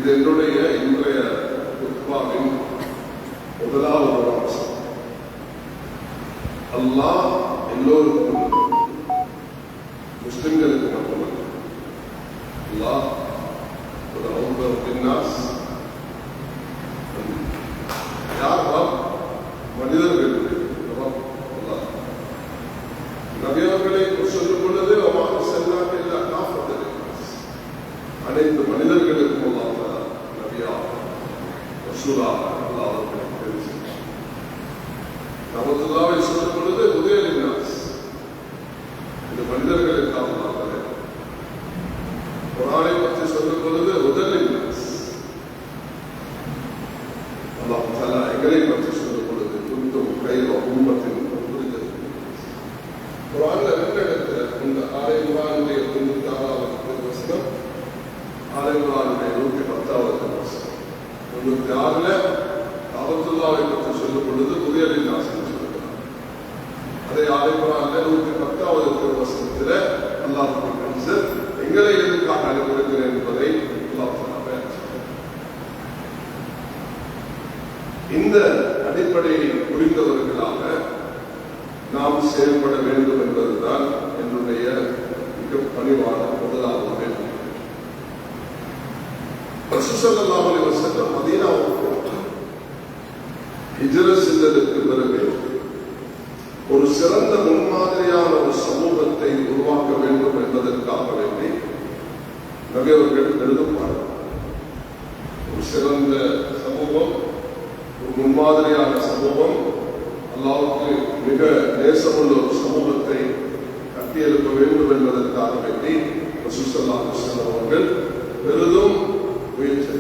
இது என்னுடைய இன்றைய குத்பாவின் முதலாவது அம்சம். அல்லாஹ் எல்லோருக்கும், முஸ்லிம்களுக்கு மட்டுமல்ல, அல்லாஹ் யார் ரப்? மனிதர்களுக்கு ரப் அல்லாஹ். நபி அவர்களை சொல்லும் பொழுது அனைத்து மனிதர்களுக்கும் அல்லாஹ் நபியாக ரசூலாக அல்லாஹ் அவர்களுக்கு தெரிவித்தார். ரஹ்மத்துல்லாஹி சொல்லும் பொழுது உதயலின்னாஸ், இது மனிதர்களுக்காக அல்லாஹ். குர்ஆனை பற்றி சொல்லும் பொழுது உதயலின்னாஸ், அல்லாஹ் தஆலா எங்களை பற்றி சொல்லும் பொழுது குன்தும் கைர உம்மத்தின் உரிதத். குர்ஆன்ல ரெண்டு இடத்துல, இந்த ஆலை குர்ஆனுடைய 96வது வசனம், ஆலை குர்ஆனுடைய 110வது வசனம். 96ல ரஹ்மத்துல்லாஹி பற்றி சொல்லும் பொழுது உதயலின்னாஸ் சொல்லுகிறார். அதே ஆலை குர்ஆன்ல 110வது வசனத்துல அல்லாஹ் எங்களை எதற்காக அனுப்பியிருக்கிறேன் என்பதை அல்லாஹ் இந்த அடிப்படையை புரிந்தவர்களாக நாம் செயல்பட வேண்டும் என்பதுதான் என்னுடைய மிக பணிவான முதலாவது வேண்டும். ரசூல் ஸல்லல்லாஹு அலைஹி வஸல்லம் மதீனாவுக்கு ஹிஜ்ரத் சென்றதற்கு பிறகு ஒரு சிறந்த முன்மாதிரியான ஒரு சமூகத்தை உருவாக்க வேண்டும் என்பதற்காக வேண்டி நபி அவர்கள் எழுதுவார்கள். ஒரு சிறந்த சமூகம், ஒரு முன்மாதிரியான சமூகம், அல்லாஹ்வுக்கு மிக நேசமுள்ள ஒரு சமூகத்தை கட்டியெழுப்ப வேண்டும் என்பதற்காக வேண்டி ரசூல் ஸல்லல்லாஹு அலைஹி வஸல்லம் அவர்கள் பெரிதும் முயற்சி.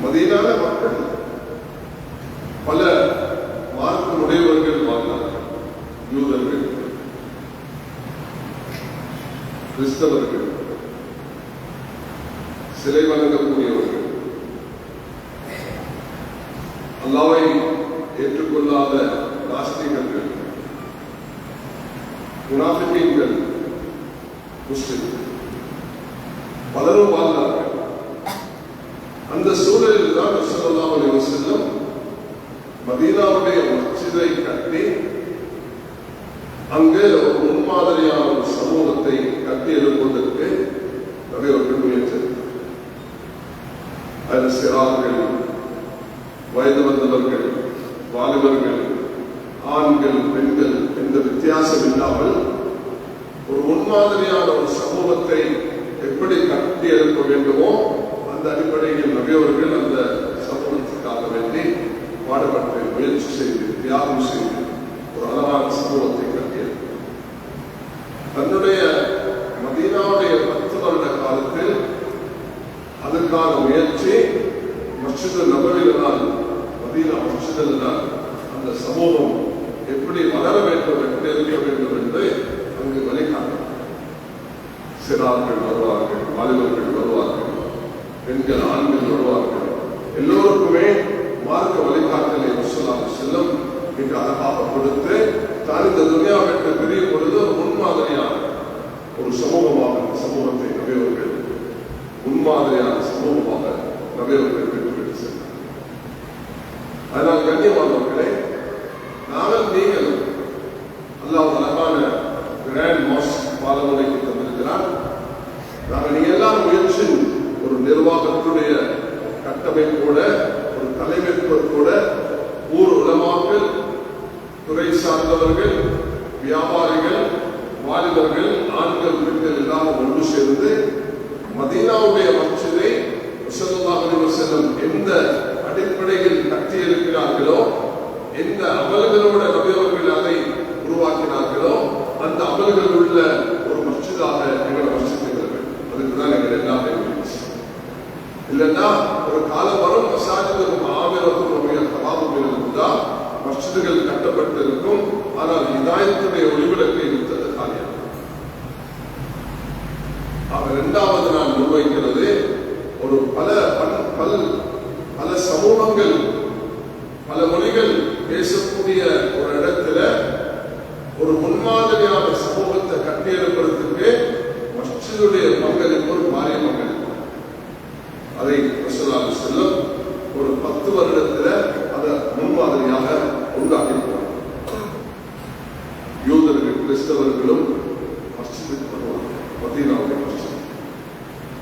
மதீனால மக்கள் பல மார்க்க உடையவர்கள் வாழ்ந்தார்கள். யூதர்கள், கிறிஸ்தவர்கள், சிலை வணங்கக்கூடியவர்கள், அல்லாஹ்வை ஏற்றுக்கொள்ளாத நாஸ்திகர்கள், முனாஃபிகீன்கள், முஸ்லிம்கள் பலரும் வாழ்ந்தார்கள். அந்த சூழலில் தான் ஸல்லல்லாஹு அலைஹி வஸல்லம் மதீனாவுடைய மஸ்ஜிதை கட்டி அங்கே ஒரு முன்மாதிரியான ஒரு சமூகத்தை கட்டி எழுப்புவதற்கு நபி அவர்கள் முயற்சித்தார். அதில் சிறார்கள், வயது வந்தவர்கள், வாலிபர்கள், ஆண்கள், பெண்கள் என்ற வித்தியாசம் இல்லாமல் ஒரு முன்மாதிரியான ஒரு சமூகத்தை எப்படி கட்டி எழுப்ப வேண்டுமோ அந்த அடிப்படையில் நபி அவர்கள் அந்த சமூகத்துக்காக வேண்டி பாடுபட்டு முயற்சி செய்து தியாகம் செய்து ஒரு அழகான சமூகத்தை கட்டியது. தன்னுடைய மதீனாவுடைய 10 வருட காலத்தில் அதற்கான முயற்சி மஸ்ஜித் நபவியில்தான், மதீனா மஸ்ஜிதில்தான் அந்த சமூகம் எப்படி வளர வேண்டும், எப்படி இருக்க வேண்டும் என்று அங்கு வழிகாட்டும். சிறார்கள் வருவார்கள், வாலிபர்கள் வருவார்கள், பெண்கள், ஆண்கள் வருவார்கள். எல்லோருக்குமே மார்க்க வழிகாட்டலை ஸல்லல்லாஹு அலைஹி வஸல்லம் மிக அழகாக கொடுத்து தான் இந்த துன்யாவிற்கு பிரியும் பொழுது முன்மாதிரியான ஒரு சமூகமாக இந்த சமூகத்தை நபி அவர்கள் முன்மாதிரியான சமூகமாக நபி அவர்கள் பெற்றுவிட்டு சென்றார். அதனால் கண்ணியமானவர்களே, நாங்கள் நீங்கள் அல்லாஹ் அழகான கிராண்ட் மாஸ்க் பாலமுறைக்கு தந்திருக்கிறார். நாங்கள் நீங்க எல்லாம் முயற்சி ஒரு நிர்வாகத்துடைய கட்டமைப்போட, ஒரு தலைமைப்போட, ஊர் உலமாக்கள், துறை சார்ந்தவர்கள், வியாபாரிகள், வாலிபர்கள், ஆண்கள், பெண்கள் எல்லாம் ஒன்று சேர்ந்து மதீனாவுடைய மஸ்ஜிதை ஸல்லல்லாஹு அலைஹி வஸல்லம் எந்த அடிப்படையில் கட்டியிருக்கிறார்களோ, எந்த அமல்களோட நபி அவர்கள் அதை உருவாக்கினார்களோ அந்த அமல்கள் உள்ள ஒரு மஸ்ஜிதாக எங்களை மஸ்ஜித் வேண்டும். அதுக்குதான் எங்கள் எல்லாமே இல்லைன்னா ஒரு காலம் வரும் மசாஜிதுக்கும் ஆமிரத்துக்கும் தவாபுகள் இருந்தால் மஸ்ஜிதுகள் கட்டப்பட்டிருக்கும். ஆனால் ஹிதாயத்துடைய ஒளிவிளக்கு இருந்தது காலியாக. இரண்டாவது நான் முன்வைக்கிறது, ஒரு பல சமூகங்கள், பல மொழிகள் பேசக்கூடிய ஒரு இடத்துல ஒரு முன்மாதிரியான சமூகத்தை கட்டியெழுப்பதற்கு மஸ்ஜிதுடைய பங்களிப்பு ஒரு பாரிய பங்களிப்பு.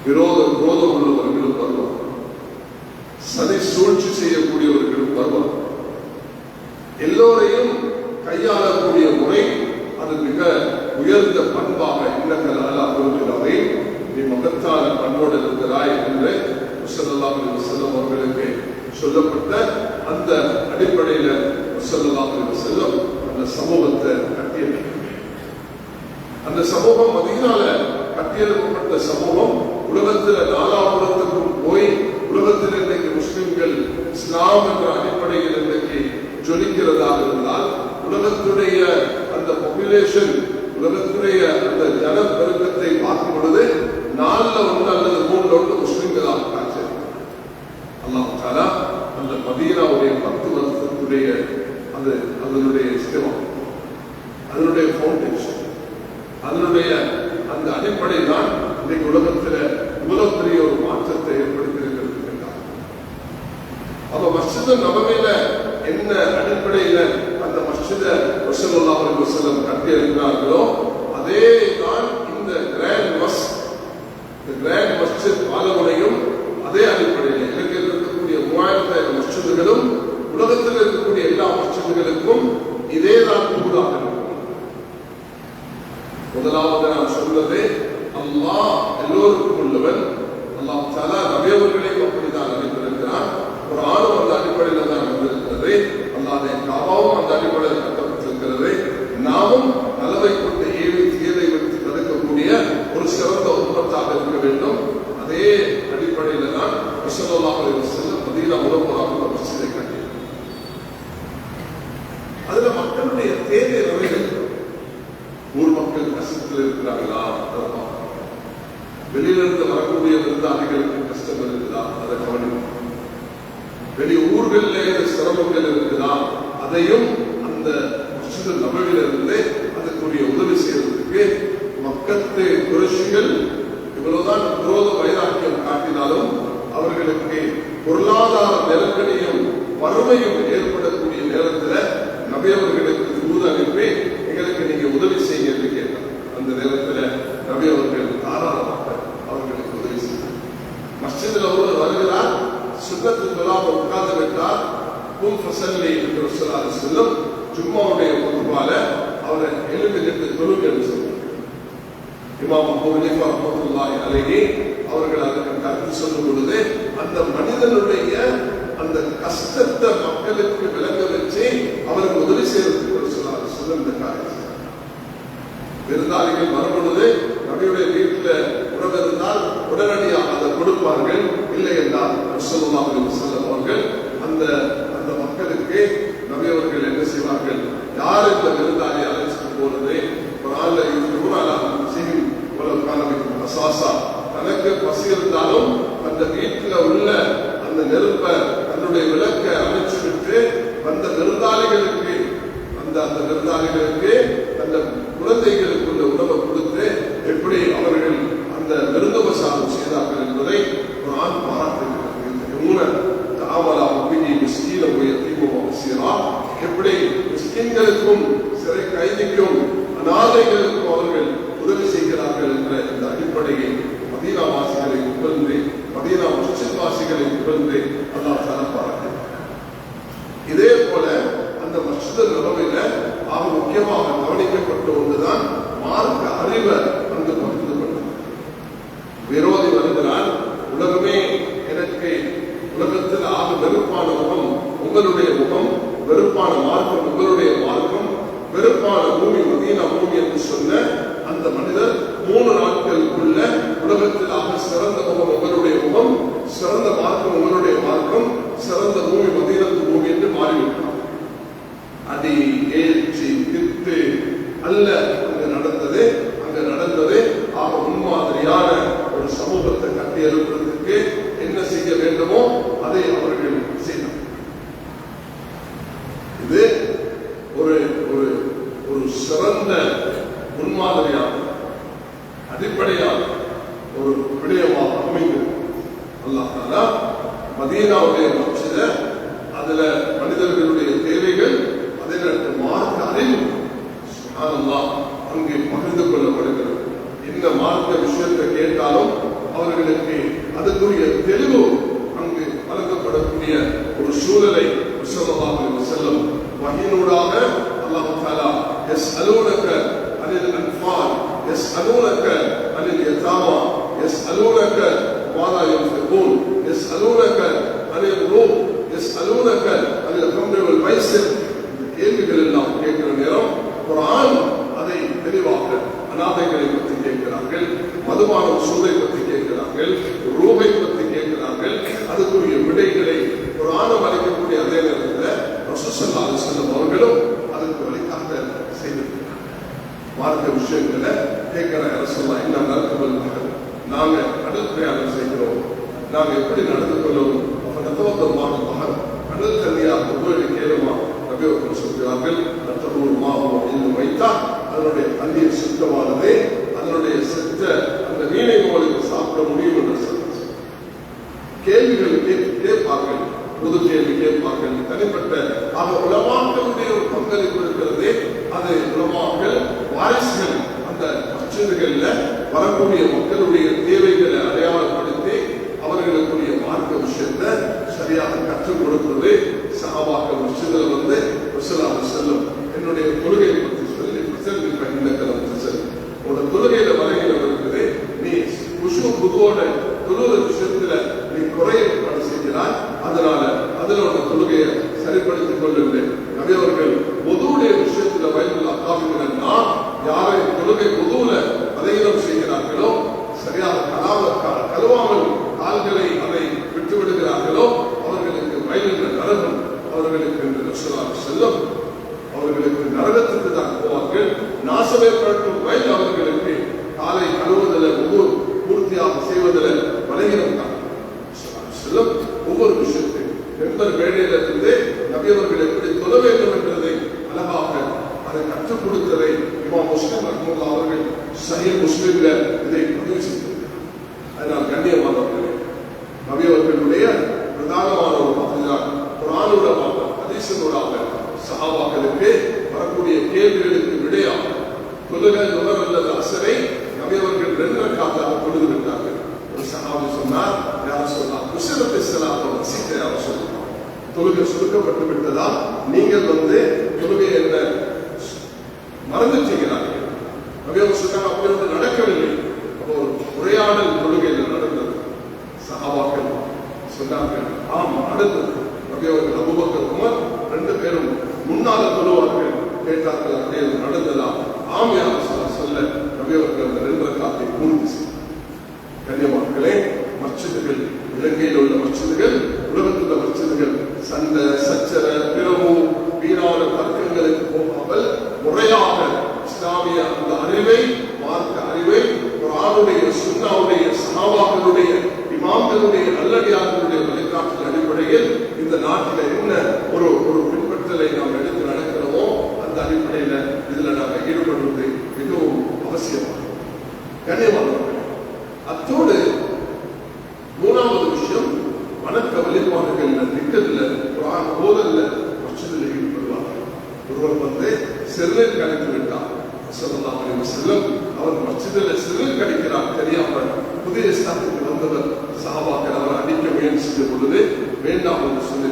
விரோதம் உள்ளவர்களும் வருவார், சதி சூழ்ச்சி செய்யக்கூடியவர்களும் வருவார். எல்லோரையும் கையாளக்கூடிய முறை அது மிக உயர்ந்த பண்பாக இன்னகலாவை நீ மகத்தான பண்போடு இருக்கிறாய் என்று ஸல்லல்லாஹு அலைஹி வஸல்லம் அவர்களுக்கு சொல்லப்பட்ட அந்த அடிப்படையில் ஸல்லல்லாஹு அலைஹி வஸல்லம் அந்த சமூகத்தை கட்டியெழுப்பினார். அந்த சமூகம் மதீனால கட்டியெழுப்பப்பட்ட சமூகம் உலகத்தில் நாலாபுரத்துக்கும் போய் உலகத்தில் இன்றைக்கு முஸ்லிம்கள் இஸ்லாம் என்ற அடிப்படையில் இன்றைக்கு ஜொலிக்கிறதாக இருந்தால் உலகத்துடைய அந்த பாப்புலேஷன், உலகத்துடைய அந்த ஜனப்பெருக்கத்தை பார்க்கும் பொழுது 4 அல்லது 3 முஸ்லிம்களாக காட்சி. அல்லாஹ் தஆலா அந்த மதீனாவுடைய 10 வருஷத்துடைய அதனுடைய இஸ்திமா, அதனுடைய ஃபவுண்டேஷன், அதனுடைய அந்த அடிப்படை தான் இன்றைக்கு உலகத்தில் இவ்வளவு பெரிய ஒரு மாற்றத்தை ஏற்படுத்தியிருக்கிறது என்றார். அப்ப மஸ்ஜித் நபவியில என்ன அடிப்படையில அந்த மஸ்ஜிதை ஸல்லல்லாஹு அலைஹி வஸல்லம் கட்டி இருக்கிறார்களோ அதே தான் இந்த கிராண்ட் மஸ்ஜித் பாலமுனையும் அதே அடிப்படையில் இலங்கையில் இருக்கக்கூடிய 3000 மஸ்ஜிதுகளும் உலகத்தில் இருக்கக்கூடிய எல்லா மஸ்ஜிதுகளுக்கும் இதே தான் தூதாக இருக்கும். முதலாவது நான் சொன்னது அல்லாஹ் எல்லோருக்கும் உள்ளவன். அல்லாஹ் தஆலா நபியவர்களையும் அப்படித்தான் அனுப்பியிருக்கிறான். ஒரு ஆணும் அந்த அடிப்படையில் தான் வந்திருக்கிறது. அல்லாஹ்வுடைய காபாவும் அந்த அடிப்படையில் கட்டப்பட்டிருக்கிறது. நாமும் நலவை கொண்டு தீயதை விட்டு தடுக்கக்கூடிய ஒரு சிறந்த உம்மத்தாக இருக்க வேண்டும். அதே அடிப்படையில் தான் ஸல்லல்லாஹு அலைஹி வஸல்லம் மதீனா முனவ்வராவுக்கு மஸ்ஜிதை கட்டினார். அதுல மக்களுடைய தேவை நிறைவேறும். ஊர் மக்கள் கஷ்டத்தில் இருக்கிறார்களா, வெளியிலிருந்து வரக்கூடிய விருந்தாளிகளுக்கு கஷ்டம் இருக்குதா, அதை கவனிக்கும். வெளி ஊர்களில் சிரமங்கள் இருக்குதா, அதையும் அந்த மஸ்ஜித் நபவியிலிருந்து அதுக்குரிய உதவி செய்வதற்கு மக்கத்து குறைஷிகள் இவ்வளவுதான் விரோத வைராக்கியம் காட்டினாலும் அவர்களுக்கு பொருளாதார நெருக்கடியும் வறுமையும் ஏற்படக்கூடிய நேரத்தில் நபி அவர்களுக்கு தூது அனுப்பி எங்களுக்கு நீங்க உதவி செய்ய என்று கேட்டார். அந்த நேரத்தில் நபி அவர்கள் தாராளமாக அவர்களுக்கு உதவி செய்தார். மஸ்ஜிதில் ஒருவர் வருகிறார், சுன்னத்து தொழாம உட்கார்ந்து விட்டார். கும் ஃபஸல்லி என்று ஸல்லல்லாஹு செல்லும் ஜும்மாவுடைய பொதுவால அவரை எழுந்து நின்று தொழுங்க என்று சொன்னார். இமாம் அபூ ஹனீஃபா ரஹ்மத்துல்லாஹி அலைஹி அவர்கள் அதற்கு கருத்து சொல்லும் பொழுது அந்த மனிதனுடைய அந்த கஷ்டத்தை மக்களுக்கு விளங்க வச்சு அவருக்கு உதவி செய்வதற்கு சொல்ல இந்த காரியம். விருந்தாளிகள் வரும்பொழுது நபியுடைய வீட்டில் உணவு இருந்தால் உடனடியாக அதை கொடுப்பார்கள். இல்லை என்றால் ஸல்லல்லாஹு அலைஹி வஸல்லம் அவர்கள் அந்த அந்த மக்களுக்கு நபி அவர்கள் என்ன செய்வார்கள், யார் இந்த விருந்தாளியை அழைச்சிட்டு போறது, தனக்கு பசி இருந்தாலும் அந்த வீட்டில் உள்ள அந்த நெருப்பை தன்னுடைய விளக்கை அணைச்சு விட்டு அந்த விருந்தாளிகளுக்கு அந்த குழந்தைகளுக்கு உள்ள உணவை கொடுத்து எப்படி அவர்கள் அந்த விருந்தோபசாரம் செய்தார்கள் என்பதை குர்ஆன் பாராட்டுகிறது. எப்படி மிஸ்கின்களுக்கும் சிறை கைதிக்கும் அநாதைகளுக்கும் அவர்கள் உதவி செய்கிறார்கள் என்ற இந்த அடிப்படையை மதீனா வாசிகளை புகழ்ந்து, மதீனா மஸ்ஜித் வாசிகளை புகழ்ந்து அல்லாஹ் தஆலா பாராட்டுகிறார். இதே போல அந்த மஸ்ஜித் நபவியில ஆக முக்கியமாக கவனிக்கப்பட்ட ஒன்றுதான் மார்க்க அறிவை அங்கு பகிர்ந்து கொண்டார். விரோதி வருகிறான், உலகமே எனக்கு உலகத்தில் ஆக வெறுப்பான முகம் உங்களுடைய முகம், வெறுப்பான மார்க்கம் உங்களுடைய மார்க்கம், வெறுப்பான பூமி மதீனா பூமி என்று சொன்ன அந்த மனிதர் 3 நாட்களுக்குள்ள உலகத்தில் ஆக சிறந்த முகம் உங்களுடைய முகம், சிறந்த மார்க்கம் உங்களுடைய மார்க்கம், சிறந்த பூமி மதீனத்து பூமி என்று மாறிவிட்டார். அடி ஏழ்ச்சி திட்டு அல்ல அங்கு நடந்தது ஆக முன்மாதிரியான ஒரு சமூகத்தை கட்டி எழுப்புறதுக்கு என்ன செய்ய வேண்டுமோ அதை அவர்கள் செய்தார். இது ஒரு ஒரு சிறந்த முன்மாதிரியான அடிப்படையான ஒரு விடயமாக அமைந்தது. அல்லாஹ் தஆலா மதீனாவுடைய மஸ்ஜிதை அதுல மனிதர்களுடைய தேவைகள் அதில் மார்க்க அறிவு சுப்ஹானல்லாஹ் அங்கே பகிர்ந்து கொள்ளப்படுகிறது. இந்த மார்க்க விஷயத்தை கேட்டாலும் அவர்களுக்கு அதுக்குரிய தெளிவு அங்கு வழங்கப்படக்கூடிய ஒரு சூழலை ஸல்லல்லாஹு அலைஹி வஸல்லம் வஹீனூடாக அல்லாஹ் தஆலா யஸ்அலூனக அனில் அன்ஃபால் யஸ்அலூனக அனில் யதாமா யஸ்அலூனக மாதா யன்ஃபிகூன் யஸ்அலூனக அனில் ரூஹ் யஸ்அலூனக அனில் ஹம்ரி வல் மைஸிர். கேள்விகள் எல்லாம் கேட்கிற நேரம் குர்ஆன் அதை தெளிவாக அநாதைகளை பற்றி கேட்கிறார்கள், மதுபான சூதை பற்றி கேட்கிறார்கள், ரூஹை பற்றி கேட்கிறார்கள். அதுக்குரிய விடைகளை குர்ஆன் அளிக்கக்கூடிய அதே நேரத்தில் ரசூல் ஸல்லல்லாஹு அலைஹி வஸல்லம் அவர்களும் அதுக்கு வழிகாட்ட செய்திருக்கிறார். மார்க்க விஷயங்களை கேட்கிற ரசூலுல்லாஹ் என்ன நடக்குமல் நாங்க கடல் பிரயாணம் செய்கிறோம், நாங்க எப்படி நடந்து கொள்ளவும் கடல் தண்ணியாக உபயோக கேளுமா நபி அவர்கள் சொல்கிறார்கள். வைத்தால் அதனுடைய தண்ணீர் சுத்தமானது, அதனுடைய செத்த அந்த மீனை உங்களுக்கு சாப்பிட முடியும் என்று சொல்றார். கேள்விகள் கேட்பார்கள், பொது கேள்வி கேட்பார்கள், தனிப்பட்ட உலமாக்களுடைய ஒரு பங்களிப்பு இருக்கிறது. அது உலமாக்கள் வாரிசுகள் அந்த மஸ்ஜிதுகள்ல வரக்கூடிய மக்களுடைய தேவைகளை அடையாளப்படுத்தி அவர்களுக்குரிய மார்க்க விஷயத்தை சரியாக கற்றுக் கொடுப்பது. சஹாபாக்கள் மஸ்ஜிதில் வந்து ரசூலுல்லாஹி செல்லும் என்னுடைய தொழுகையை பற்றி சொல்லி உன்னோட தொழுகையில வரையில் இருக்குது, நீ குஷு புதுவோட தொழுகிற விஷயத்துல நீ குறைபாடு செய்கிறாய், அதனால அதனோட தொழுகையை சரிப்படுத்திக் கொள்ளவில்லை. நபி அவர்கள் பொதுவுடைய விஷயத்துல வயதில் அக்காவினா யாரை தொழுகை பொதுவுல பதவியிடம் செய்கிறார்களோ, சரியாக கழுவாமல் கால்களை அதை விட்டு விடுகிறார்களோ அவர்களுக்கு வயலில் நரகம், அவர்களுக்கு என்று ரசூலுல்லாஹி செல்லும் அவர்களுக்கு நரகத்துக்கு தான் போவார்கள். நாசமே பற்றும் வயல் அவர்களுக்கு காலை கழுவுதல் பூர்த்தியாக செய்வதில் பலகீனம் தான். செல்லும் ஒவ்வொரு விஷயத்தையும் மெம்பர் வேலையிலிருந்து நபி அவர்கள் எப்படி தொழ வேண்டும் என்பதை அழகாக அதை கற்றுக் கொடுத்ததை இமாம் முஸ்லிம் ரஹ்மத்துல்லாஹி அவர்கள் சஹீஹ் முஸ்லிம்ல இதை பதிவு செய்திருக்கிறார். அதனால் கண்ணியமானவர்களே, நபி அவர்களுடைய பிரதானமான ஒரு பகுதிதான் குர்ஆனூடாக ஹதீஸூடாக சஹாபாக்களுக்கு வரக்கூடிய கேள்விகளுக்கு விடையாக தொழுகை நுகர் அல்லது அசரை நபி அவர்கள் 2 ரக்காத்தாக தொழுது விட்டார்கள். ஒரு சஹாபி சொன்னார், யா ரசூலல்லாஹ் குஸரத் ஸலாத்து வஸீத யா ரசூலல்லாஹ், தொழுகை சுருக்கப்பட்டு விட்டதா, நீங்கள் வந்து தொழுகை என்ன மறந்துட்டீங்களாங்க. நபி அவர்கள் சொன்னாங்க, அப்படி ஒன்று நடக்கவில்லை. அப்போ ஒரு உரையாடல் தொழுகையில் நடந்தது. சஹாபாக்கள் சொன்னார்கள், ஆம் நடந்தது. நபி அவர்கள் அபூபக்கர் உமர் 2 பேரும் முன்னால தொழுவார்கள். கேட்டார்கள், அப்படியே நடந்ததா? ஆம் யா ரசூலல்லாஹ் சொல்ல நபி அவர்கள் அந்த 2 ரக்காத்தை பூர்த்தி செய்தார். கண்ணியமானவர்களே, மஸ்ஜிதுகள், இலங்கையில் உள்ள மஸ்ஜிதுகள், உலகத்தில் உள்ள மஸ்ஜிதுகள் சண்டை சச்சர பிறவு வீணான தர்க்கங்களுக்கு போகாமல் முறையாக இஸ்லாமிய அந்த அறிவை, மார்க்க அறிவை, குர்ஆனுடைய சுன்னாவுடைய சஹாபாக்களுடைய இமாம்களுடைய நல்லடியார்களுடைய வழிகாட்டுதல் அடிப்படையில் இந்த நாட்டில் என்ன ஒரு பின்பற்றலை நாம் எடுத்து நடக்கிறோமோ அந்த அடிப்படையில் இதுல நாங்கள் ஈடுபடுவது மிகவும் அவசியமாகும். கண்ணியமானவர்கள், அத்தோடு 3வது விஷயம், வணக்க வழிபாடுகள்ல திக்கல்ல குர்ஆன் ஓதல்ல மஸ்ஜிதில் ஈடுபடுவார்கள். ஒருவர் வந்து சிறுநீர் கழித்து விட்டார், ஸல்லல்லாஹு அலைஹி வஸல்லம் அவர் மஸ்ஜிதில் சிறுநீர் கழிக்கிறார் தெரியாமல் புதிய இஸ்லாத்துக்கு வந்தவர் சஹாபாக்கள் அவர் அடிக்க முயற்சித்த பொழுது வேண்டாம் என்று சொல்லி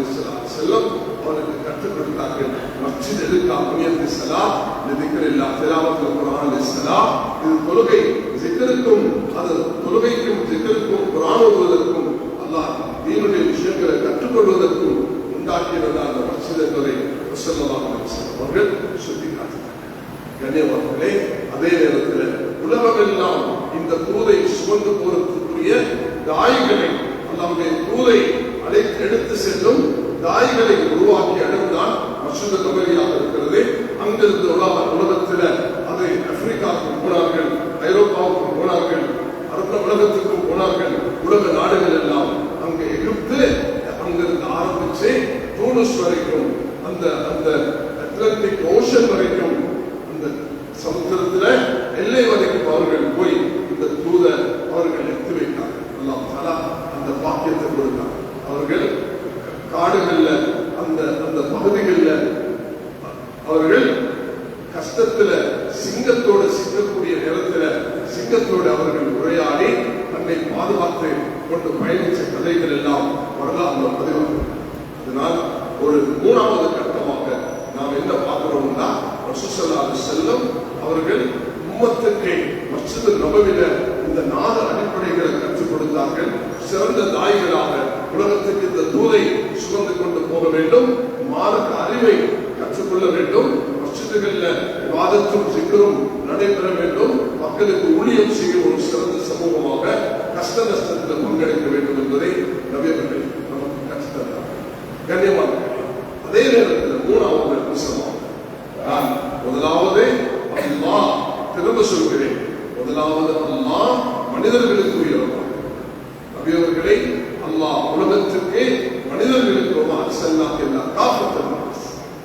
செல்லும் அவருக்கு கற்றுக் கொடுத்தார்கள். மஸ்ஜித் எதுக்கா முயற்சி சலாம் திக்ரில்லா திலாவத்துல் குர்ஆன் ஸலாம், இது தொழுகை ஜிக்ருக்கும், அது தொழுகைக்கும் ஜிக்ருக்கும் குர்ஆன் ஓதுவதற்கும் அல்லாஹ் தீனுடைய விஷயங்களை கற்றுக்கொள்வதற்கும் உண்டாக்கியதா அந்த மஸ்ஜித் என்பதை ஸல்லல்லாஹு அலைஹி வஸல்லம் அவர்கள் சுட்டிக்காட்டினார்கள். கண்ணியமானவர்களே, அதே நேரத்தில் உலகமெல்லாம் இந்த தூதை சுமந்து போறதுக்குரிய தாய்களை, அல்லாஹ்வுடைய தூதை எடுத்து செல்லும் தாய்களை உருவாக்கிய இடம்தான் மஸ்ஜித் நபவியாக இருக்கிறது. அங்கிருந்து உலகத்தில் அதை ஆப்பிரிக்காவுக்கு போனார்கள், ஐரோப்பாவுக்கு போனார்கள், அரபு உலகத்துக்கும் போனார்கள். உலக நாடுகள் எல்லாம் அங்கே எகிப்து, அங்கிருந்து ஆரம்பிச்சு தூனிஸ் வரைக்கும், அந்த அட்லாண்டிக் ஓஷன் வரைக்கும், அந்த சமுத்திரத்தில் எல்லை வரைக்கும் அவர்கள் போய் இந்த தூத அவர்கள் எடுத்து வைத்தார்கள். அல்லாஹ் தஆலா அந்த பாக்கியத்தை கொடுத்தார். அவர்கள் காடுகள்ல அந்த பகுதிகளில் அவர்கள் கஷ்டத்துல சிங்கத்தோடு சிக்கக்கூடிய நேரத்தில் சிங்கத்தோடு அவர்கள் உரையாடி தன்னை பாதுகாத்து கொண்டு பயணித்த கதைகள் எல்லாம் வரலாறு பதிவாகும். அதனால் ஒரு மூணாவது கட்டமாக நாம் என்ன பார்க்கிறோம்னா, ரசூல் ஸல்லல்லாஹு அலைஹி வஸல்லம் அவர்கள் உம்மத்துக்கு மஸ்ஜித் நபவில இந்த 4 அடிப்படைகளை கற்றுக் கொடுத்தார்கள். சிறந்த தாய்களாக உலகத்துக்கு இந்த தூதை சுமந்து கொண்டு போக வேண்டும், மார்க்க அறிவை கற்றுக்கொள்ள வேண்டும், மஸ்ஜிதுகள்ல இபாதத்தும் சிக்கரும் நடைபெற வேண்டும், மக்களுக்கு ஊழியம் செய்யும் ஒரு சிறந்த சமூகமாக கஷ்ட நஷ்டத்தில் பங்கெடுக்க வேண்டும் என்பதை நபியவர்கள் நமக்கு கற்றுத்தந்தார். கண்ணியமான அதே நேரத்தில் மூணாவது அம்சமாக நான் முதலாவது அல்லாஹ், திரும்ப சொல்கிறேன், முதலாவது அல்லாஹ் மனிதர்களுக்கு உயர்வார். நபியவர்களை அல்லாஹ் உலகத்திற்கு மனிதர்களுக்கு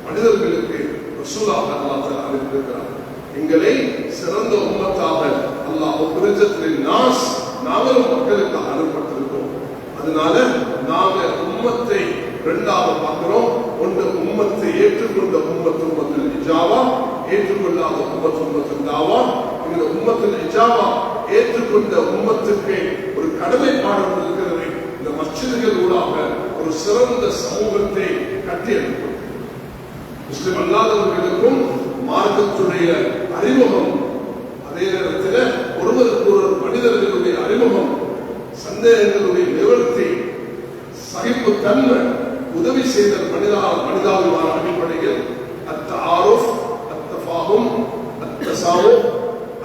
மனிதர்களுக்கு ரசூலாக அல்லாஹ் தஆலா அனுப்பியிருக்கிறார். எங்களை சிறந்த உம்மத்தாக அல்லாஹ் உக்ரிஜத் நாஸ், நாங்களும் மக்களுக்கு அனுப்பப்பட்டிருக்கிறோம். அதனால நாங்க உம்மத்தை இரண்டாவது பார்க்கிறோம். ஒன்று உம்மத்தை ஏற்றுக்கொண்ட உம்மத்துல் இஜாவா, ஏற்றுக்கொள்ளாத உம்மத்துல் தாவா. இந்த உம்மத்துல் இஜாவா ஏற்றுக்கொண்ட உம்மத்துக்கு ஒரு கடமைப்பாடு இருக்கிறது. இந்த மஸ்ஜிதுகள் ஊடாக ஒரு சிறந்த சமூகத்தை கட்டியெழுப்போம். முஸ்லிம் அல்லாதவர்களுக்கும் மார்க்கத்துடைய அறிமுகம், அதே நேரத்தில் ஒருவருக்கு ஒரு மனிதர்களுடைய அறிமுகம், சந்தேகங்களுடைய நிவர்த்தி, சகிப்பு தன்மை, உதவி செய்தல், மனிதாபிமான அடிப்படையில் அத்தஆருஃப், அத்தஃபாஹும், அத்தஸாவுஃப்,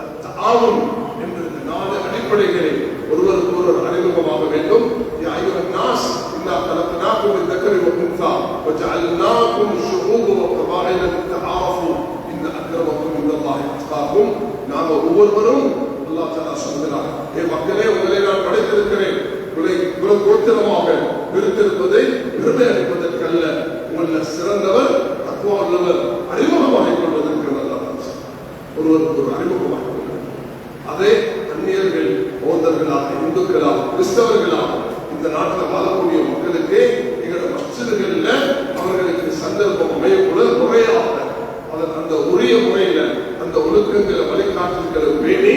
அத்தஆவுன் என்ற 4 அடிப்படைகளை ஒருவருக்கு ஒருவர் அறிமுகமாக வேண்டும். யா அய்யுஹன் நாஸ் இன்னா கலக்னாகும் மின் தக்கரி வ உன்ஸா வஜஅல்னாகும் ஷுஊபன் வ கபாயில லித்தஆரஃபு இன்ன அக்ரமக்கும் இன்தல்லாஹி அத்காக்கும். நாங்கள் ஒவ்வொருவரும் அல்லாஹ் தஆலா சொல்கிறார், ஏ மக்களே, உங்களை நான் படைத்திருக்கிறேன், உங்களை கோத்திரமாக பிரித்திருப்பதை பெருமை அளிப்பதற்கல்ல, உங்களில் சிறந்தவர் தக்வா உள்ளவர், அறிமுகமாக கொள்வதற்கு நல்லா ஒருவருக்கு ஒரு அறிமுகமாக அதே அந்நியர்கள், பௌத்தர்களாக, இந்துக்களாக, கிறிஸ்தவர்களாக இந்த நாட்டில் வாழக்கூடிய மக்களுக்கு எங்களோட மஸ்ஜிதுகளில் அவர்களுக்கு சந்தர்ப்பம் அமையக்கூட முறையாக அந்த உரிய முறையில அந்த ஒழுக்கங்களை வழிகாட்டுகளை பேணி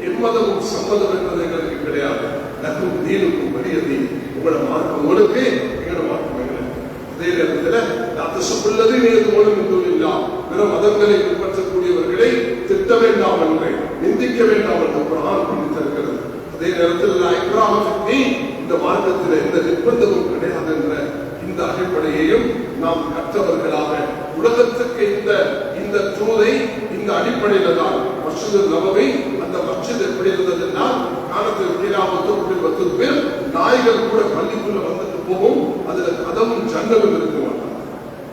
எம்மதமும் சம்மதம் என்பது எங்களுக்கு கிடையாது. நக்கும் தீனுக்கும் பெரியது, உங்களோட மார்க்கம் உங்களுக்கு, எங்களோட மார்க்கம் எங்களுக்கு. அதே நேரத்தில் நாத்தசுள்ளது நேரது மூலம் இல்லா, பிற மதங்களை பின்பற்றக்கூடியவர்களை திட்ட வேண்டாம் என்று, நிந்திக்க வேண்டாம் என்று குர்ஆன் பண்ணித்திருக்கிறது. அதே நேரத்தில் இந்த மார்க்கத்தில் எந்த நிர்பந்தமும் கிடையாது என்ற இந்த அடிப்படையையும் நாம் கற்றவர்களாக உலகத்துக்கு இந்த தூதை இந்த அடிப்படையில தான் மஸ்ஜித் நபவி, அந்த மஸ்ஜித் எப்படி இருந்ததுன்னா, காலத்தில் கீழாமத்து 10 பேர் நாய்கள் கூட பள்ளிக்குள்ள வந்துட்டு போகும். அதுல கதவும் ஜன்னலும் இருக்க மாட்டாங்க.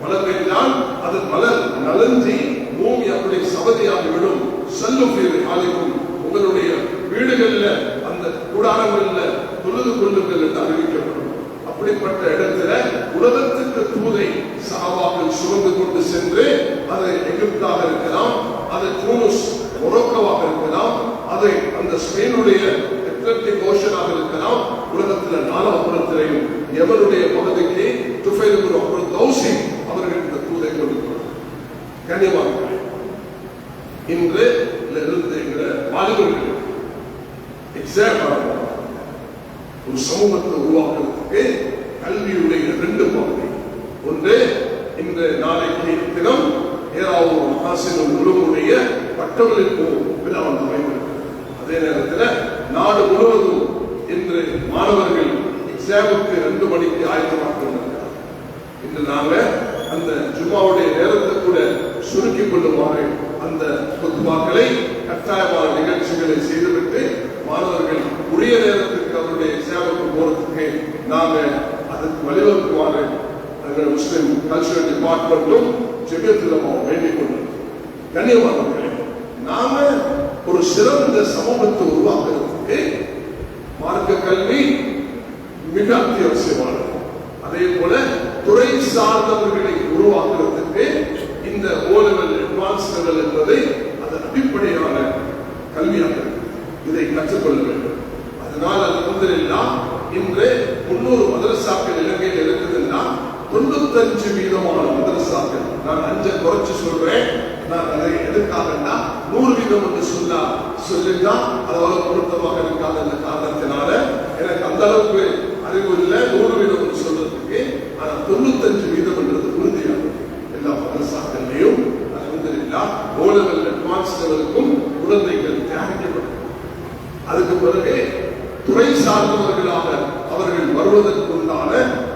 மழை பெய்தால் அது மலர் நலஞ்சி பூமி அப்படி சபதியாகி விடும். செல்லும் பேர் ஆலைக்கும் உங்களுடைய வீடுகள்ல அந்த கூடாரங்கள்ல தொழுது கொள்ளுங்கள் என்று அறிவிக்கப்படும். அப்படிப்பட்ட இடத்துல உலகத்துக்கு தூதை சஹாபாக்கள் சுமந்து கொண்டு சென்று, அது எகிப்தாக இருக்கலாம், அது தூனுஸ் மொரோக்கோவாக இருக்கலாம், அதை அந்த ஸ்பெயினுடைய அட்லாண்டிக் ஓஷனாக இருக்கலாம், உலகத்தில் 4 புறத்திலையும் எவருடைய பகுதிக்கு துஃபைல் இப்னு அம்ர் தௌசி அவர்கள் இந்த தூதை கொடுக்கிறார். கண்ணியமானவர்களே, இன்று இருந்து என்கிற வாலிபர்கள் எக்ஸாம் ஒரு சமூகத்தை உருவாக்குறதுக்கு கல்வியுடைய 2 பகுதி. ஒன்று, இந்த நாளைக்கு தினம் ஏதாவது மகாசின் உலகமுடைய பட்டமளிப்பு விழா அமைந்திருக்கிறது. அதே நேரத்தில் நாடு முழுவதும் இன்று மாணவர்கள் எக்ஸாமுக்கு 2 மணிக்கு ஆயத்தமாக கொண்டிருக்கிறார். இன்று நாங்கள் அந்த ஜும்மாவுடைய நேரத்தை கூட சுருக்கிக் கொள்ளுமாறு அந்த குத்துபாக்களை, கட்டாயமான நிகழ்ச்சிகளை செய்துவிட்டு மாணவர்கள் உரிய நேரத்திற்கு அவருடைய எக்ஸாமுக்கு போறதுக்கு நாங்கள் அதுக்கு வழிவகுக்குமாறு முஸ்லிம் கல்ச்சரல் டிபார்ட்மெண்ட்டும் ஜெமியத்துலமாவும் வேண்டிக் கொண்டிருக்கிறோம். கண்ணியமானவர்களே, நாம ஒரு சிறந்த சமூகத்தை உருவாக்குறதுக்கு மார்க்க கல்வி மிக அத்தியாவசியமானது. அதே போல துறை சார்ந்தவர்களை உருவாக்குறதுக்கு இந்த O level, அட்வான்ஸ் லெவல் என்பதை அதன் அடிப்படையான கல்வியாக இதை கற்றுக்கொள்ள வேண்டும். அதனால் அல்ஹம்துலில்லாஹ் இன்று 300 மதரசாக்கள் இலங்கையில் இருக்குதுன்னா 95% மதரசாக்கள், நான் 5 குறைச்சு சொல்றேன், நான் அதை எதுக்காகன்னா 100% என்று சொல்லிதான் அது அவ்வளவு பொருத்தமாக இருக்காது என்ற காரணத்தினால எனக்கு அந்த அளவுக்கு சார்ந்தவர்களாக அவர்கள் வருவதற்குண்டான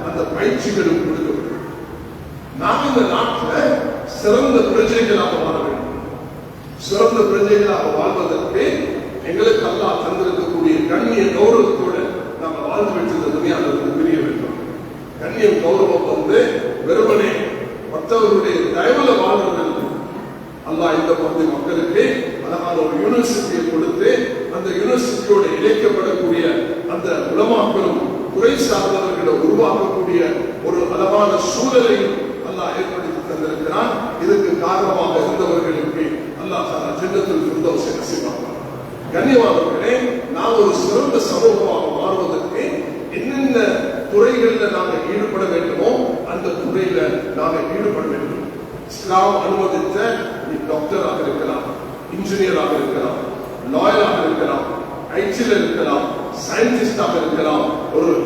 அந்த பயிற்சிகளும் கொடுக்கப்படும். நாம் இந்த நாட்டில் சிறந்த பிரஜைகளாக வாழ வேண்டும். சிறந்த பிரஜைகளாக வாழ்வதற்கு எங்களுக்கு அல்லாஹ் தந்திருக்கக்கூடிய கண்ணிய கௌரவத்தோடு நாங்கள் வாழ்ந்து வைத்திருந்த துணியாளர்கள் பிரிய வேண்டும். கண்ணியம் கௌரவம் வெறுமனே மற்றவர்களுடைய தயவுல வாழ்வர்கள் அல்லாஹ் இந்த பகுதி மக்களுக்கு அழகான ஒரு யூனிவர்சிட்டியை கொடுத்து அந்த யூனிவர்சிட்டியோடு இணைக்கப்படக்கூடிய அந்த உலமாக்களும் துறை சார்ந்தவர்களை உருவாக்கக்கூடிய ஒரு அழகான சூழலையும் அல்லாஹ் ஏற்படுத்தி தந்திருக்கிறான். இதுக்கு காரணமாக இருந்தவர்களுக்கு அல்லாஹ் ஜன்னத்துல் ஃபிர்தௌஸை நசீபாக்குவார். கண்ணியமானவர்களே, நாம் ஒரு சிறந்த சமூகமாக மாறுவதற்கு என்னென்ன துறைகளில் நாங்கள் ஈடுபட வேண்டுமோ அந்த துறையில நாங்கள் ஈடுபட வேண்டும். இஸ்லாம் அனுமதித்த டாக்டராக இருக்கலாம், இன்ஜினியராக இருக்கலாம், லாயராக இருக்கலாம், ஐடியில் இருக்கலாம், சயின்டிஸ்டாக இருக்கலாம்,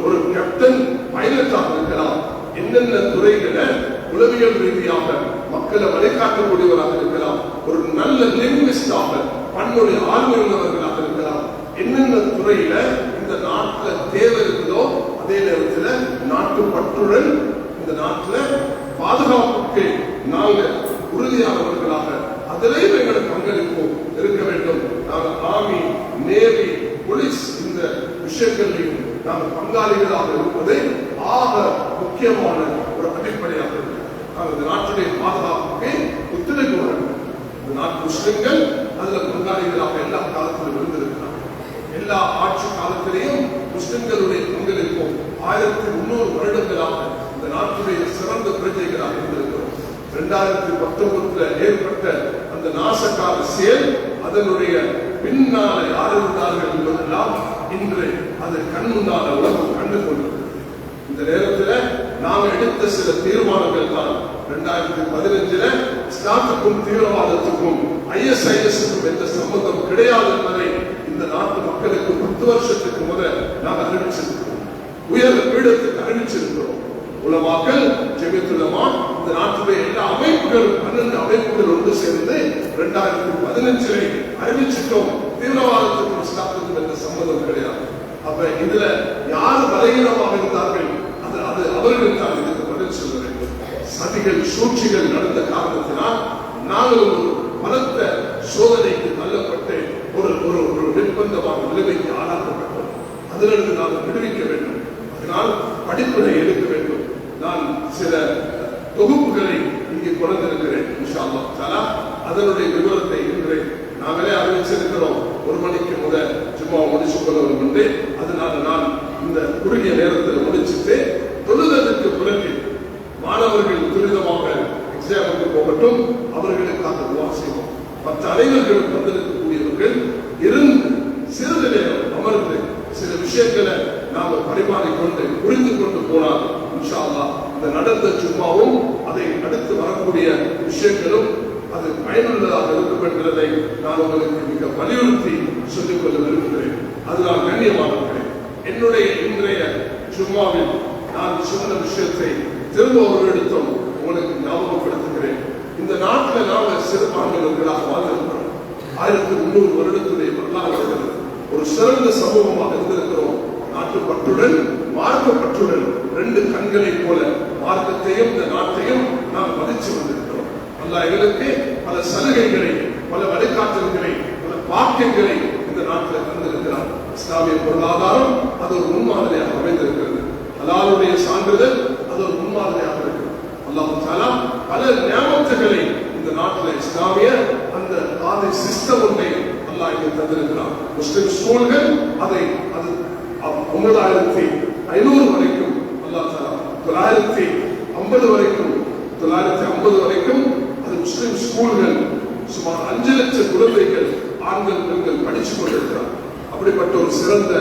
ஒரு கேப்டன் பைலட்டாக இருக்கலாம். என்னென்ன துறைகளை உளவியல் ரீதியாக மக்களை வழிகாட்டக்கூடியவராக இருக்கலாம், ஒரு நல்ல லிங்குவிஸ்டாக பன்மொழி ஆர்வம் உள்ளவர்களாக இருக்கலாம். என்னென்ன துறையில இந்த நாட்டில் தேவை இருக்குதோ அதே நேரத்தில் நாட்டு பற்றுடன் இந்த நாட்டில் பாதுகாப்புக்கு நாங்கள் உறுதியானவர்களாக அதிலேயும் எங்களுக்கு பங்களிப்பு இருக்க வேண்டும். நாங்கள் ஆர்மி, நேவி, போலீஸ் இந்த விஷயங்களையும் நாங்கள் பங்காளிகளாக இருப்பது ஆக முக்கியமான ஒரு அடிப்படையாக இருக்கு. நாங்கள் இந்த நாட்டுடைய பாதுகாப்புக்கு ஒத்துழைப்பு வேண்டும். இந்த நாட்டு முஸ்லிம்கள் அதுல பங்காளிகளாக எல்லா காலத்திலும் இருந்திருக்கிறார்கள். எல்லா ஆட்சி காலத்திலேயும் முஸ்லிம்களுடைய பங்களிப்பும் 1300 வருடங்களாக இந்த நாட்டுடைய சிறந்த பிரஜைகளாக இருந்திருக்கிறோம். 2019 ஏற்பட்ட அந்த நாசகால செயல் அதனுடைய பின்னால யார் இருந்தார்கள் என்பதெல்லாம் இன்று அது கண் முன்னால உலகம் கண்டு கொண்டிருக்கிறது. இந்த நேரத்தில் நாம் எடுத்த சில தீர்மானங்கள் தான் 2015 இஸ்லாத்துக்கும் தீவிரவாதத்துக்கும் ISIS-க்கும் எந்த சம்பந்தம் கிடையாது என்பதை இந்த நாட்டு மக்களுக்கு 10 வருஷத்துக்கு முதல் நாம் அறிவிச்சிருக்கிறோம். உயர் பீடத்துக்கு அறிவிச்சிருக்கிறோம். உலமாக்கள், ஜமியத்துல் உலமா, இந்த நாட்டுடைய எல்லா அமைப்புகளும் 12 அமைப்புகள் ஒன்று சேர்ந்து 2015 அறிவிச்சிட்டோம். தீவிரவாதத்துக்கும் இஸ்லாத்துக்கும் எந்த சம்பந்தம் கிடையாது. அப்ப இதுல யார் பலகீனமாக இருந்தார்கள் அது அவர்கள் தான் இதுக்கு பதில் சொல்ல வேண்டும். சதிகள், சூழ்ச்சிகள் நடந்த காரணத்தினால் நாங்கள் ஒரு பலத்த சோதனைக்கு தள்ளப்பட்டு ஒரு நிர்பந்தமான நிலைமைக்கு ஆளாக்கப்பட்டோம். அதிலிருந்து நாங்கள் விடுவிக்க வேண்டும். அதனால் படிப்பினை எடுக்க வேண்டும். நான் சில தொகுப்புகளை இங்கே கொண்டிருக்கிறேன். இன்ஷா அல்லாஹ் தஆலா அதனுடைய விவரத்தை இன்று நாங்களே அறிவிச்சிருக்கிறோம். 1 மணிக்கு முதல் சும்மா முடிச்சு கொள்ளவும் உண்டு. அதனால நான் இந்த குறுகிய நேரத்தில் முடிச்சுட்டு தொழுதலுக்கு பிறகு மாணவர்கள் துரிதமாக எக்ஸாமுக்கு போகட்டும், அவர்களுக்காக துஆ செய்வோம். மற்ற அனைவர்களும் வந்திருக்கக்கூடியவர்கள் இருந்து சிறிது நேரம் அமர்ந்து சில விஷயங்களை நாம பரிமாறிக்கொண்டு புரிந்து கொண்டு போனால் இன்ஷா அல்லாஹ் இந்த நடந்த சும்மாவும் அதை அடுத்து வரக்கூடிய விஷயங்களும் அது பயனுள்ளதாக இருக்கும் என்கிறதை நான் உங்களுக்கு மிக வலியுறுத்தி சொல்லிக் கொள்ள விரும்புகிறேன். அதுதான் கண்ணியமானவர்களே, என்னுடைய இன்றைய சும்மாவில் நான் சொன்ன விஷயத்தை திரும்ப ஒரு எடுத்தும் உங்களுக்கு ஞாபகப்படுத்துகிறேன். இந்த நாட்டில் நாங்கள் சிறுபான்மையினர்களாக வாழ்ந்திருக்கிறோம். 1300 வருடத்துடைய வரலாறு ஒரு சிறந்த சமூகமாக இருந்திருக்கிறோம். நாட்டுப்பற்றுடன் மார்க்கப்பற்றுடன் 2 கண்களை போல மார்க்கத்தையும் இந்த நாட்டையும் நாம் மதிச்சு வந்திருக்கிறோம். அல்லாஹ் எங்களுக்கு பல சலுகைகளை, பல வழிகாட்டல்களை, பல பாக்கியங்களை இந்த நாட்டில் தந்திருக்கிறார். இஸ்லாமிய பொருளாதாரம் அது ஒரு முன்மாதிரியாக அமைந்திருக்கிறது. ஹலாலுடைய சான்றிதழ் அது ஒரு முன்மாதிரியாக இருக்கிறது. அல்லாஹ் தஆலா பல நியாமத்துகளை இந்த நாட்டில் இஸ்லாமிய அந்த ஆதி சிஸ்டம் ஒன்றை அல்லாஹ் இங்கே தந்திருக்கிறார். முஸ்லிம் ஸ்கூல்கள் அது 9500 வரைக்கும் அல்லாஹ் தஆலா 950 வரைக்கும் 950 வரைக்கும் அது முஸ்லிம் ஸ்கூல்கள் சுமார் 5 லட்சம் குழந்தைகள் ஆண்கள் பெண்கள் படித்துக் கொண்டிருக்கிறார். அப்படிப்பட்ட ஒரு சிறந்த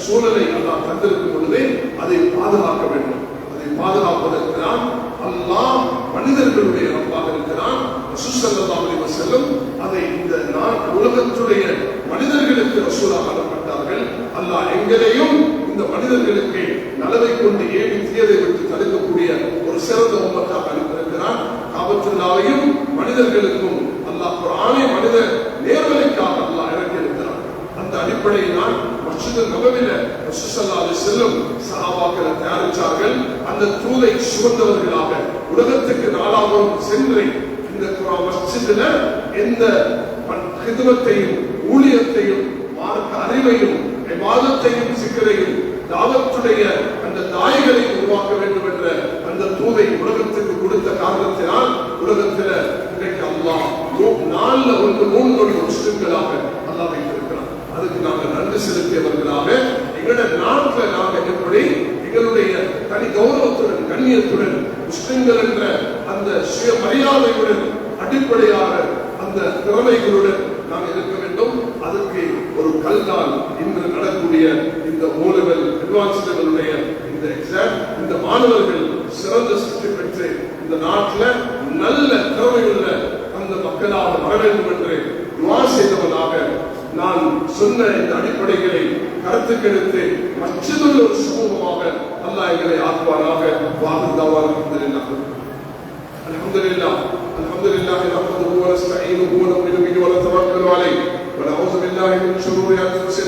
சூழலை அல்லாஹ் தந்திருக்கும் பொழுதே அதை பாதுகாக்க வேண்டும். அதை பாதுகாப்பதற்கு தான் அல்லாஹ் மனிதர்களுடைய ரப்பாக இருக்கிறான். ரசூல் ஸல்லல்லாஹு அலைஹி வஸல்லம் அதை இந்த உலகத்துடைய மனிதர்களுக்கு ரசூலாக அனுப்பப்பட்டார்கள். அல்லாஹ் எங்களையும் இந்த மனிதர்களுக்கு நலவை கொண்டு ஏவி தீயதை விட்டு தடுக்கக்கூடிய ஒரு சிறந்த உம்மத்தாக அனுப்பியிருக்கிறான். காபத்துல்லாவையும் மனிதர்களுக்கும் அல்லாஹ் குர்ஆனை மனித நேர்வழிக்காக அல்லாஹ் இறக்கியிருக்கிறான். அந்த அடிப்படையில் தான் மஸ்ஜித் நபவியில ரசூல் ஸல்லல்லாஹு அலைஹி வஸல்லம் சஹாபாக்களை தயாரிச்சார்கள். அந்த தூதை சுமந்தவர்களாக உலகத்துக்கு நாளாகவும் சென்று இந்த மஸ்ஜிதுல எந்த ஹிதமத்தையும் ஊழியத்தையும் மார்க்க அறிவையும் இபாதத்தையும் சிக்கலையும் தாவத்துடைய அந்த தாய்களை உருவாக்க வேண்டும் என்ற அந்த தூதை உலகத்துக்கு கொடுத்த காரணத்தினால் உலகத்தில் இன்றைக்கு அல்லாஹ் 4 முஸ்லிம்களாக அல்லாஹ் வைத்திருக்கிறார். அதுக்கு நாங்கள் நன்றி செலுத்தியவர்களாக எங்களுடைய நாட்டில் நாங்கள் எப்படி எங்களுடைய தனி கௌரவத்துடன் கண்ணியத்துடன் முஸ்லிம்கள் என்ற அந்த சுய மரியாதையுடன் அடிப்படையாக அந்த திறமைகளுடன் நாம் இருக்க வேண்டும். அதற்கு ஒரு கல்தான் இன்று நடக்கூடிய இந்த ஓலெவல் அட்வான்ஸ் லெவலுடைய இந்த எக்ஸாம். இந்த மாணவர்கள் சிறந்த சக்தி பெற்று இந்த நாட்டில் நல்ல திறமையுள்ள அந்த மக்களாக வர வேண்டும் என்று துஆ செய்தவனாக நான் சொன்ன இந்த அடிப்படைகளை கருத்துக்கெடுத்து மஸ்ஜிதுல் ஒரு சமூகமாக அல்லாஹ் எங்களை ஆக்குவாராக. வாஹிதாவான அல்ஹம்துலில்லாஹ் அல்ஹம்துலில்லாஹ் நஹ்மதுஹு வ நஸ்தஈனுஹு வ நு'மினு பிஹி வ நதவக்கலு அலைஹி வ நஊது பில்லாஹி மின் ஷுரூரி அன்ஃபுஸினா